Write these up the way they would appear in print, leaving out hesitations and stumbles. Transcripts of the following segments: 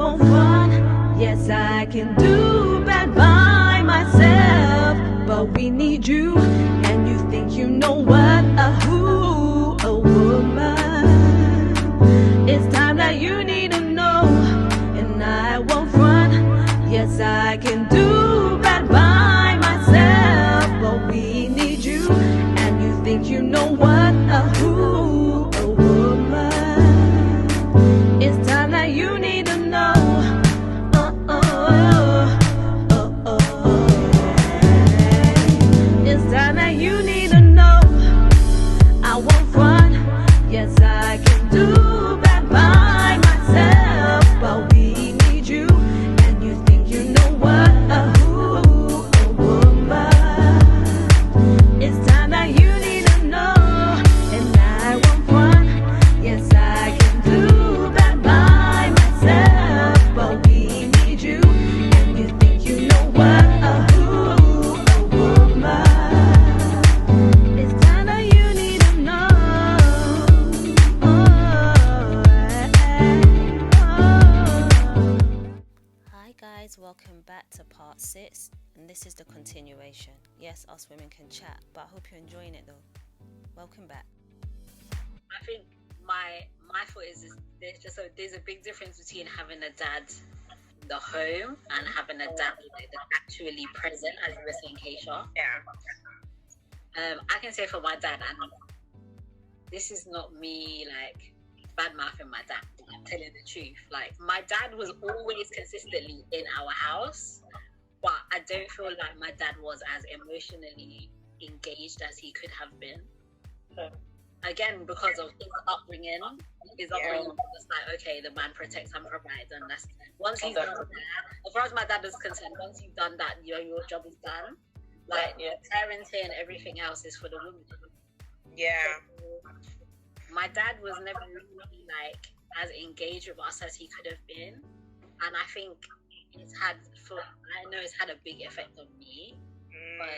won't run. Yes, I can do bad by myself, but we need you. And you think you know what? A woman. It's time that you need to know, and I won't run. Yes, I can do bad by myself, but we need you. And you think you know what? A woman. It's time that you need to know. It's time that you need to know. I won't run. Yes, I can do bad by myself, but we need you. And you think you know what? A woman. It's time that you need to know, and I won't run. Yes, I can do bad by myself, but we need you. And you think you know what? A woman. It's time that you need to know. Hi guys, welcome back to part 6, and this is the continuation. Yes, us women can chat, but I hope you're enjoying it though. Welcome back. I think my thought is there's a big difference between having a dad in the home and having a dad that's actually present, as you were saying, Kayshea. Yeah. I can say for my dad, and this is not me like bad mouthing my dad, I'm telling the truth. Like, my dad was always consistently in our house, but I don't feel like my dad was as emotionally engaged as he could have been. Again, because of his upbringing was just like, okay, the man protects and provides, and that's once he's done that. As far as my dad is concerned, once you've done that, your job is done. Like, parenting and everything else is for the woman. Yeah. My dad was never really like as engaged with us as he could have been, and I think it's had a big effect on me. But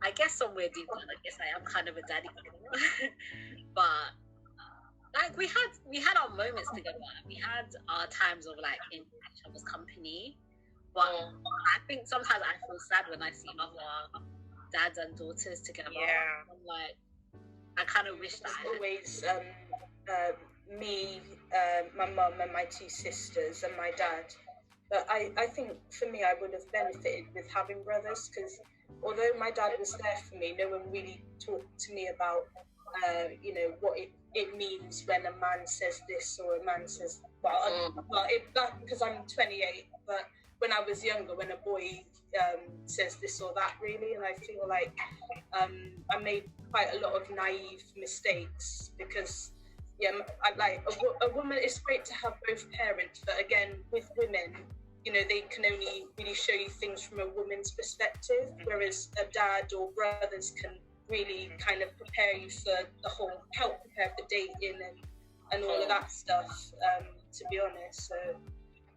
I guess somewhere deep down, I guess I am kind of a daddy girl. But like we had our moments together. We had our times of like in each other's company. But I think sometimes I feel sad when I see other dads and daughters together. Yeah. I'm like, I kind of wish that always me, my mum and my 2 sisters and my dad. But I think for me, I would have benefited with having brothers, because although my dad was there for me, no one really talked to me about, what it means when a man says this or a man says, because I'm 28, but when I was younger, when a boy says this or that, really, and I feel like I made quite a lot of naive mistakes, because a woman, it's great to have both parents, but again, with women, they can only really show you things from a woman's perspective, whereas a dad or brothers can really kind of prepare you for help prepare for dating and all of that stuff, to be honest. So.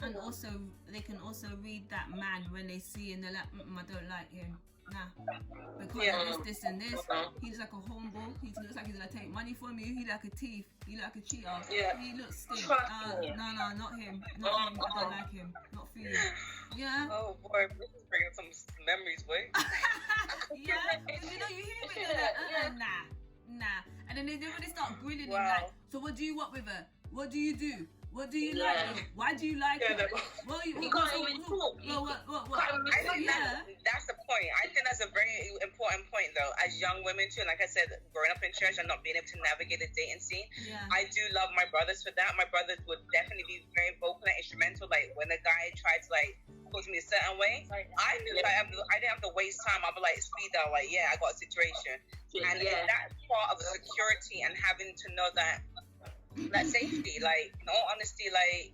And also, they can also read that man when they see and they're like, I don't like him. Nah. Because of this and this. He's like a humble. He looks like he's going to take money from you. He like a thief. He like a cheater. Yeah. He looks stink. No, not him. Not him. I don't like him. Not for you. Yeah. Oh boy, this is bringing some memories, boy. Yeah. You hear me like, nah. And then they really start grilling him like, so what do you want with her? What do you do? What do you like her? Why do you like her? What? I think that's the point. I think that's a very important point, though, as young women too. And like I said, growing up in church and not being able to navigate the dating scene, I do love my brothers for that. My brothers would definitely be very vocal and instrumental. Like when a guy tried to talk to me a certain way, I knew I didn't have to waste time. I'd be like, speed out, like, I got a situation. And that's part of the security and having to know that safety, like, in all honesty, like,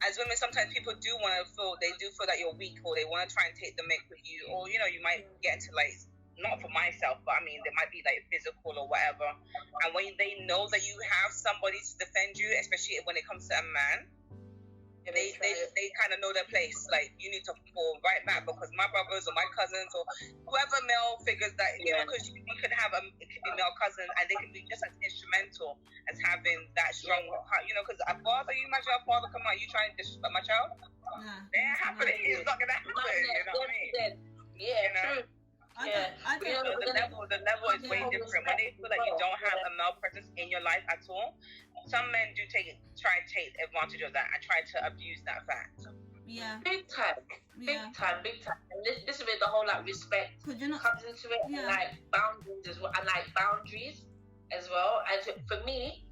as women, sometimes people do feel that you're weak, or they want to try and take the mick with you, or you might get into like, not for myself, but I mean, they might be like physical or whatever, and when they know that you have somebody to defend you, especially when it comes to a man, they kind of know their place. Like, you need to fall right back, because my brothers or my cousins or whoever male figures that, you know, because you could have it could be male cousins, and they can be just as instrumental as having that strong, you know, because a father, you imagine a father come out, you trying to disrespect my child? That ain't happening. It's not gonna happen. You know what I mean? Yeah, true. The level is way different. When they feel that you don't have a male presence in your life at all, some men do try and take advantage of that and try to abuse that fact. Yeah. Big time. Big time. And this is where the whole like respect comes into it, and like boundaries as well, and like boundaries as well. And for me,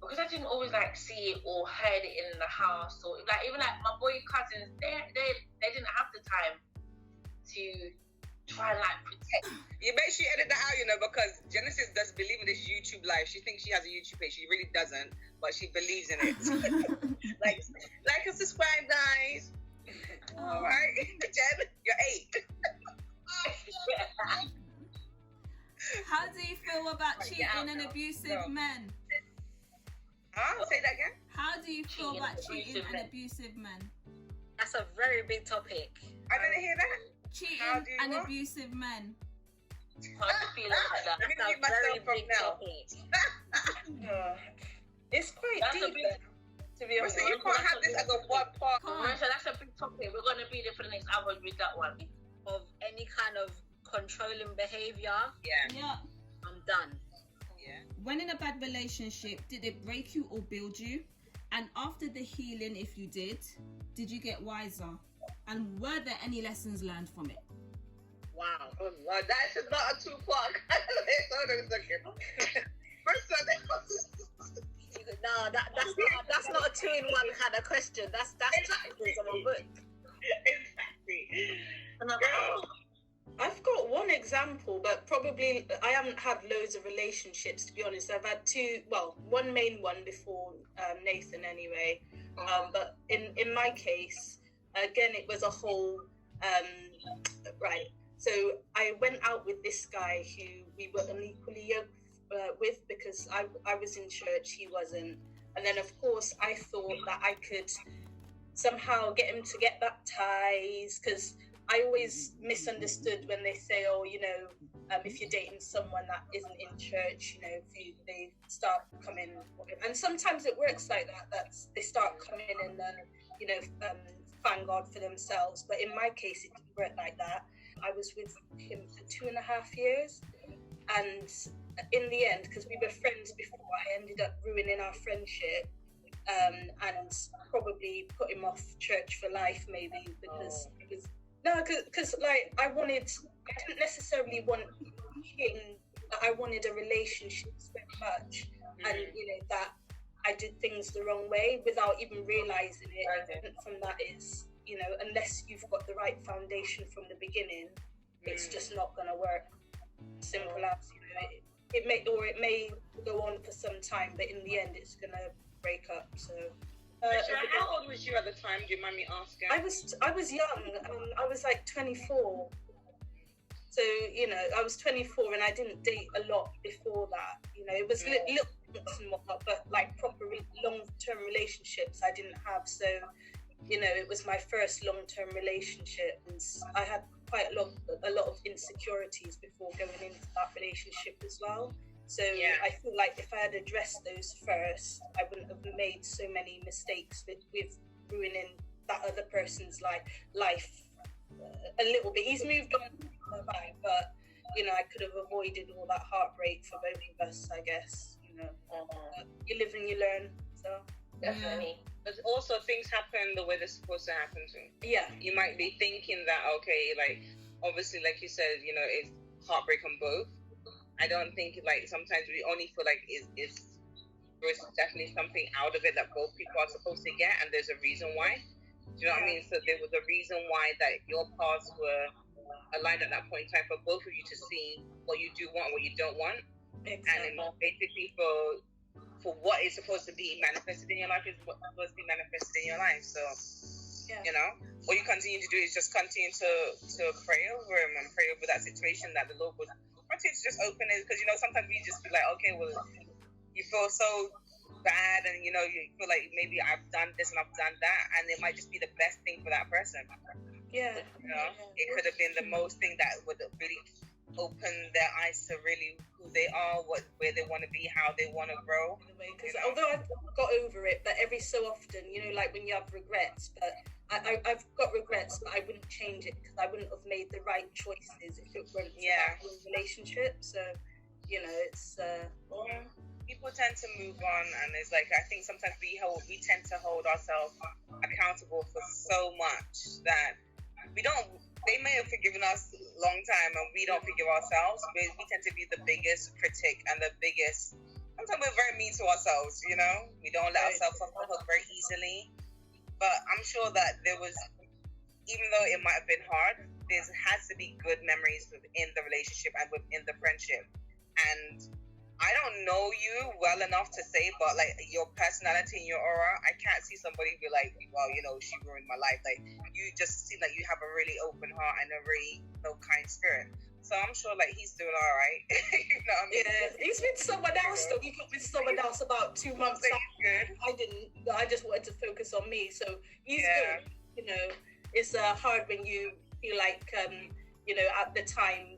because I didn't always like see it or heard it in the house, or like even like my boy cousins, they didn't have the time to try and like protect. You make sure you edit that out, you know, because Genesis does believe in this YouTube life. She thinks she has a YouTube page. She really doesn't, but she believes in it. like and subscribe, guys. All right, Jen, you're 8. How do you feel about cheating and abusive men? Say that again. How do you feel about cheating and abusive men? That's a very big topic. I didn't hear that. Cheating and abusive men. I feel like that. That's a very big topic. It's quite deep. To be honest, so you can't have this as a one part. So that's a big topic. We're gonna be there for the next hour with that one. Of any kind of controlling behavior. Yeah. I'm done. Yeah. When in a bad relationship, did it break you or build you? And after the healing, if you did you get wiser? And were there any lessons learned from it? Wow. Oh, that is not a 2-part. No, that's not a 2-in-1 kind of question. That's tactics of a book. Exactly. I've got one example, but probably I haven't had loads of relationships, to be honest. I've had one main one before Nathan anyway. But in my case, again, it was a whole, right. So I went out with this guy who we were unequally yoked with, because I was in church, he wasn't. And then, of course, I thought that I could somehow get him to get baptized, because I always misunderstood when they say, oh, you know, if you're dating someone that isn't in church, you know, they start coming. And sometimes it works like that, they start coming and then, you know, thank God for themselves. But in my case, it didn't work like that. I was with him for 2.5 years. And in the end, because we were friends before, I ended up ruining our friendship and probably put him off church for life, maybe, because because like I didn't necessarily want him, but I wanted a relationship so much, and you know that I did things the wrong way without even realizing it. And from that is, you know, unless you've got the right foundation from the beginning, it's just not gonna work. Simple as, you know, it may go on for some time, but in the end, it's gonna break up. So. How old was you at the time? Do you mind me asking? I was young. I was like 24. So, you know, I was 24 and I didn't date a lot before that. You know, it was little things and whatnot, but like proper long-term relationships I didn't have. So, you know, it was my first long-term relationship, and I had quite a lot of insecurities before going into that relationship as well. So I feel like if I had addressed those first, I wouldn't have made so many mistakes with ruining that other person's life a little bit. He's moved on, but you know, I could have avoided all that heartbreak for both of us, I guess. You know, you live and you learn. So definitely. But also, things happen the way they're supposed to happen to. Yeah. You might be thinking that, okay, like obviously, like you said, you know, it's heartbreak on both. I don't think, like, sometimes we only feel like there's definitely something out of it that both people are supposed to get, and there's a reason why. Do you know what I mean? So there was a reason why that your paths were aligned at that point in time for both of you to see what you do want, what you don't want. Exactly. And basically for what is supposed to be manifested in your life is what's supposed to be manifested in your life. So, you know, what you continue to do is just continue to pray over him and pray over that situation, that the Lord would continue to just open it, because, you know, sometimes we just be like, okay, well, you feel so bad, and you feel like maybe I've done this and I've done that, and it might just be the best thing for that person. Yeah. It could have been the most thing that would really open their eyes to really who they are, where they want to be, how they want to grow. Because although I've got over it, but every so often, like when you have regrets, but I've got regrets, but I wouldn't change it because I wouldn't have made the right choices if it weren't for that relationship. So, it's people tend to move on, and it's like I think sometimes we tend to hold ourselves accountable for so much that they may have forgiven us a long time and we don't forgive ourselves. We tend to be the biggest critic and the biggest, sometimes we're very mean to ourselves, we don't let ourselves off the hook very easily. But I'm sure that there was, even though it might have been hard, there has to be good memories within the relationship and within the friendship. And I don't know you well enough to say, but like your personality and your aura, I can't see somebody be like, well, she ruined my life. Like you just seem like you have a really open heart and a really kind spirit. So I'm sure like he's doing all right. You know what I mean? Yeah, he's with someone else though. He got with someone else about 2 months after. I didn't. I just wanted to focus on me. So he's good. It's hard when you feel like at the time.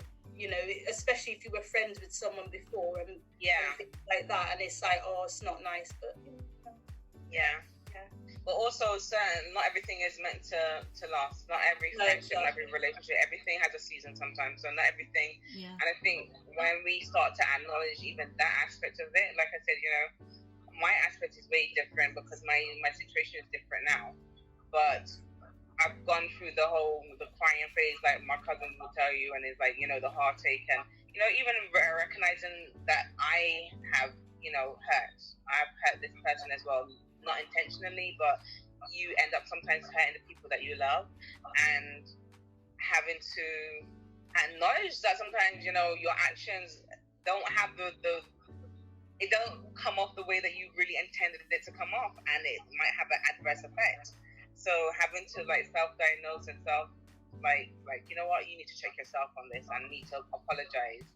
Especially if you were friends with someone before and things like that, and it's like, oh, it's not nice, but But also, not everything is meant to last. Not every friendship, not every relationship, everything has a season sometimes. So not everything. Yeah. And I think when we start to acknowledge even that aspect of it, like I said, my aspect is way different because my situation is different now. But I've gone through the crying phase, like my cousin will tell you, and it's like, the heartache, and, even recognizing that I have, hurt. I've hurt this person as well, not intentionally, but you end up sometimes hurting the people that you love, and having to acknowledge that sometimes, your actions don't have it don't come off the way that you really intended it to come off, and it might have an adverse effect. So having to self-diagnose and you know what, you need to check yourself on this and need to apologize,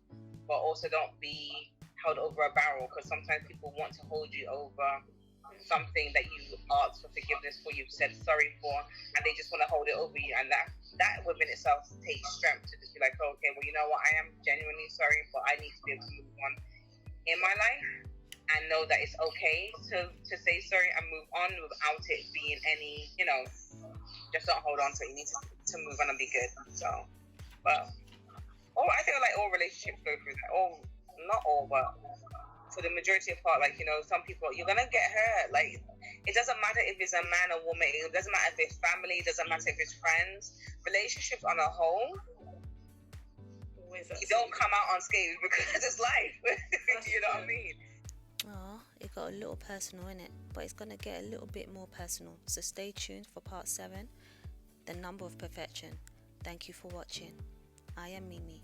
but also don't be held over a barrel, because sometimes people want to hold you over something that you asked for forgiveness for, you've said sorry for, and they just want to hold it over you, and that within itself takes strength to just be like, oh, okay, well, you know what, I am genuinely sorry, but I need to be able to move on in my life and know that it's okay to say sorry and move on without it being any, just don't hold on to it. You need to move on and be good. So, but I feel like all relationships go through that. Not all, but for the majority of part, some people, you're gonna get hurt. Like, it doesn't matter if it's a man or woman. It doesn't matter if it's family. It doesn't matter if it's friends. Relationships on a whole, you don't come out unscathed because it's life. You know what I mean? Oh, it got a little personal in it, but it's going to get a little bit more personal. So stay tuned for part 7, The Number of Perfection. Thank you for watching. I am Mimi.